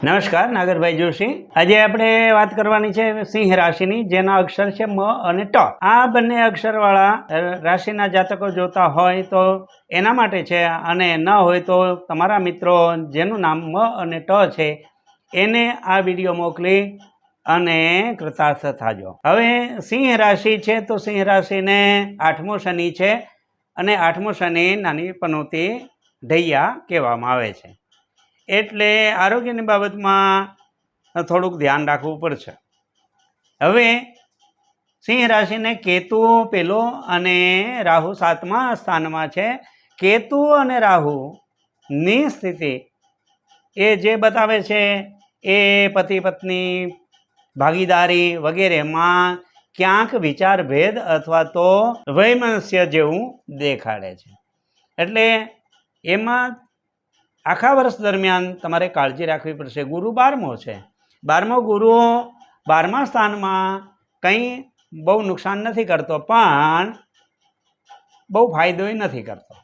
નમસ્કાર, નાગરભાઈ જોશી। આજે આપણે વાત કરવાની છે સિંહ રાશિની, જેના અક્ષર છે મ અને ટ। આ બંને અક્ષરવાળા રાશિના જાતકો જોતા હોય તો એના માટે છે, અને ન હોય તો તમારા મિત્રો જેનું નામ મ અને ટ છે એને આ વિડીયો મોકલી અને કૃતાર્થ થાજો। હવે સિંહ રાશિ છે તો સિંહ રાશિને 8મો શનિ છે, અને 8મો શનિ નાની પનોતી ઢૈયા કહેવામાં આવે છે। એટલે આરોગ્યની બાબતમાં થોડુંક ધ્યાન રાખવું પડશે। હવે સિંહ રાશિને કેતુ પેલો અને રાહુ 7મા સ્થાનમાં છે। કેતુ અને રાહુની સ્થિતિ એ જે બતાવે છે એ પતિ પત્ની ભાગીદારી વગેરેમાં ક્યાંક વિચારભેદ અથવા તો વૈમનસ્ય જેવું દેખાડે છે। એટલે એમાં આખા વર્ષ દરમિયાન તમારે કાળજી રાખવી પડશે। ગુરુ 12મો છે, 12મો ગુરુ 12મા સ્થાનમાં કંઈ બહુ નુકસાન નથી કરતો, પણ બહુ ફાયદોય નથી કરતો।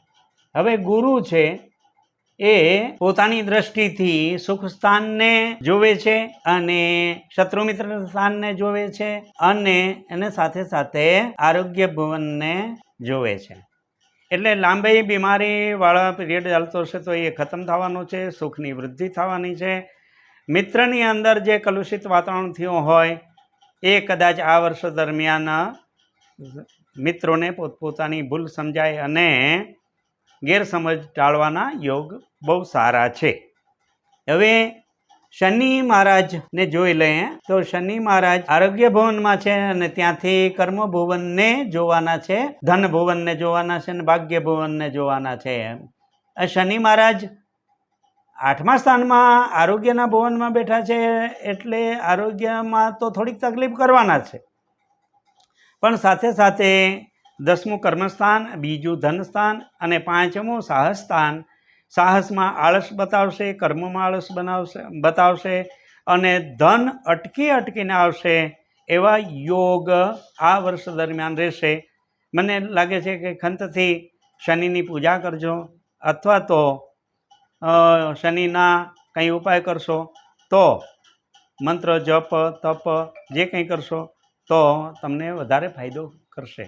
હવે ગુરુ છે એ પોતાની દ્રષ્ટિથી સુખ સ્થાનને જોવે છે અને શત્રુ મિત્ર સ્થાનને જોવે છે, અને એને સાથે સાથે આરોગ્ય ભુવનને જોવે છે। એટલે લાંબી બીમારીવાળા પીરિયડ ચાલતો હશે તો એ ખતમ થવાનું છે, સુખની વૃદ્ધિ થવાની છે। મિત્રની અંદર જે કલુષિત વાતાવરણ થયું હોય એ કદાચ આ વર્ષ દરમિયાન મિત્રોને પોતપોતાની ભૂલ સમજાય અને ગેરસમજ ટાળવાના યોગ બહુ સારા છે। હવે શનિ મહારાજને જોઈ લઈએ તો શનિ મહારાજ આરોગ્ય ભુવનમાં છે, અને ત્યાંથી કર્મ ભુવનને જોવાના છે, ધન ભુવનને જોવાના છે, અને ભાગ્ય ભુવનને જોવાના છે। શનિ મહારાજ 8મા સ્થાનમાં આરોગ્યના ભુવનમાં બેઠા છે, એટલે આરોગ્યમાં તો થોડીક તકલીફ કરવાના છે, પણ સાથે સાથે 10મું કર્મસ્થાન, બીજું ધનસ્થાન અને 5મું સાહસ સ્થાન। સાહસમાં આળસ બતાવશે, કર્મમાં આળસ બતાવશે, અને ધન અટકીને આવશે એવા યોગ આ વર્ષ દરમિયાન રહેશે। મને લાગે છે કે ખંતથી શનિની પૂજા કરજો, અથવા તો શનિના કંઈ ઉપાય કરશો તો મંત્ર જપ તપ જે કંઈ કરશો તો તમને વધારે ફાયદો કરશે।